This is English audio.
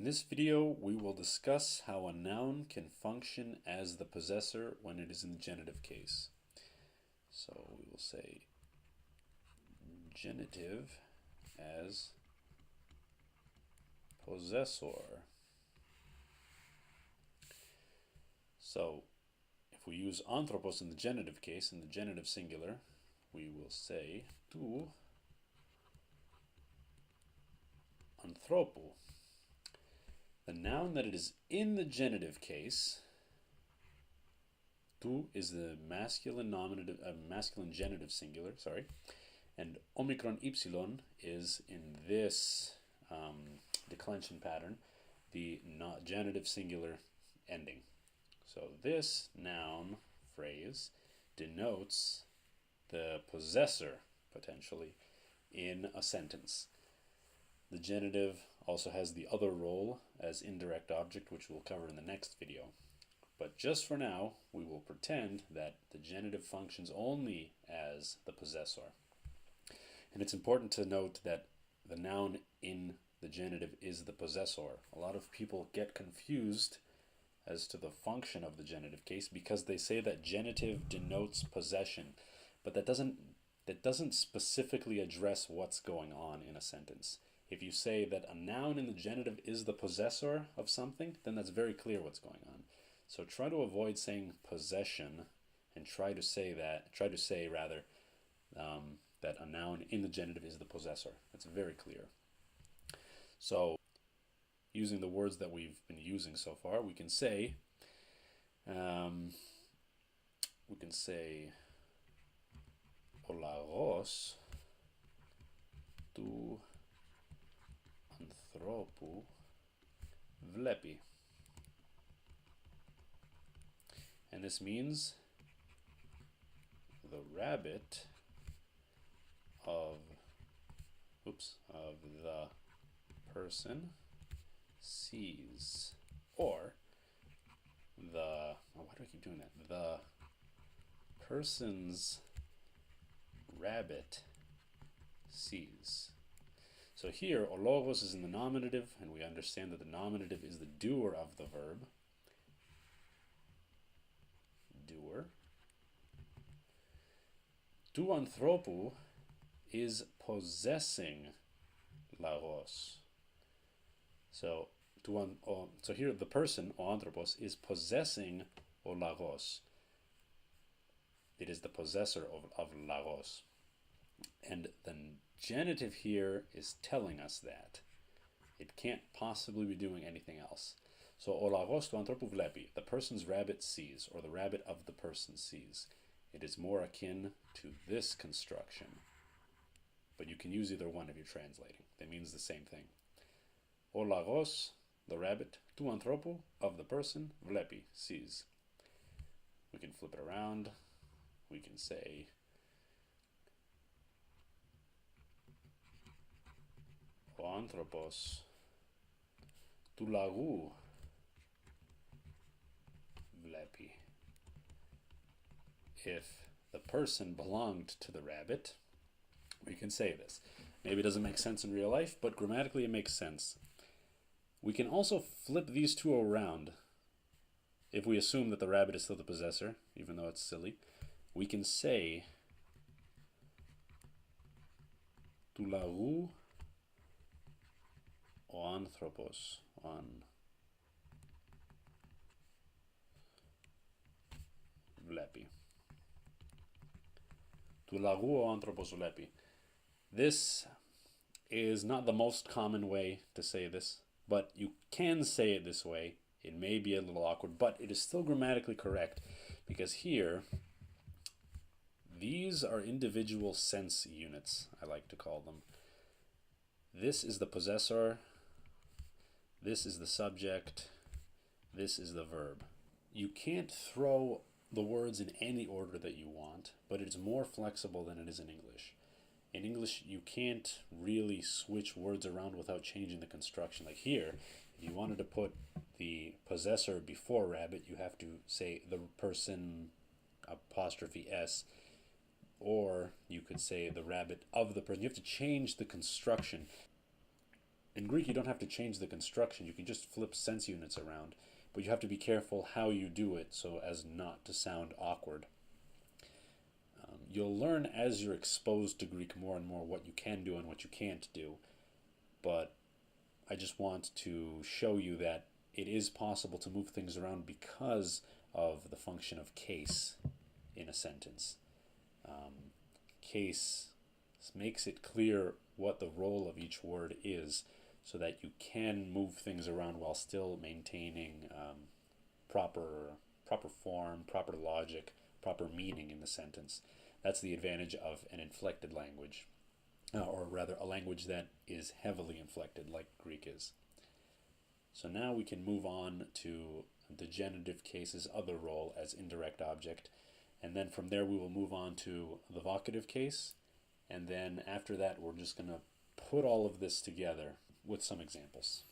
In this video, we will discuss how a noun can function as the possessor when it is in the genitive case. So we will say genitive as possessor. So if we use anthropos in the genitive case, in the genitive singular, we will say tu anthropou. The noun that it is in the genitive case, tu is the masculine nominative, masculine genitive singular, and omicron ypsilon is in this declension pattern, the genitive singular ending. So this noun phrase denotes the possessor, potentially, in a sentence. The genitive also has the other role as indirect object, which we'll cover in the next video. But just for now, we will pretend that the genitive functions only as the possessor. And it's important to note that the noun in the genitive is the possessor. A lot of people get confused as to the function of the genitive case because they say that genitive denotes possession, but that doesn't specifically address what's going on in a sentence. If you say that a noun in the genitive is the possessor of something, then that's very clear what's going on. So try to avoid saying possession and try to say that a noun in the genitive is the possessor. That's very clear. So using the words that we've been using so far, we can say Olagos tu anthropou vlepi. And this means the rabbit of the person sees, or why do I keep doing that? The person's rabbit sees. So here, ologos is in the nominative, and we understand that the nominative is the doer of the verb. Doer. Tu anthropou is possessing lagos. So here the person, o anthropos, is possessing o lagos. It is the possessor of lagos. And the genitive here is telling us that. It can't possibly be doing anything else. So o lagos tu anthropou vlepi, the person's rabbit sees, or the rabbit of the person sees. It is more akin to this construction. But you can use either one if you're translating. That means the same thing. O lagos, the rabbit, tu anthropou, of the person, vlepi, sees. We can flip it around. We can say o anthropos tu lagou vlepi. If the person belonged to the rabbit, we can say this. Maybe it doesn't make sense in real life, but grammatically it makes sense. We can also flip these two around. If we assume that the rabbit is still the possessor, even though it's silly, we can say tu lagou o anthropos vlepi. Tu lagou o anthropos vlepi. This is not the most common way to say this, but you can say it this way. It may be a little awkward, but it is still grammatically correct, because here, these are individual sense units, I like to call them. This is the possessor, this is the subject, this is the verb. You can't throw the words in any order that you want, but it's more flexible than it is in English. In English, you can't really switch words around without changing the construction. Like here, if you wanted to put the possessor before rabbit, you have to say the person apostrophe s, or you could say the rabbit of the person. You have to change the construction. In Greek, you don't have to change the construction. You can just flip sense units around, but you have to be careful how you do it so as not to sound awkward. You'll learn as you're exposed to Greek more and more what you can do and what you can't do, but I just want to show you that it is possible to move things around because of the function of case in a sentence. Case makes it clear what the role of each word is so that you can move things around while still maintaining proper form, proper logic, proper meaning in the sentence. That's the advantage of an inflected language, or rather a language that is heavily inflected like Greek is. So now we can move on to the genitive case's other role as indirect object, and then from there we will move on to the vocative case, and then after that we're just going to put all of this together with some examples.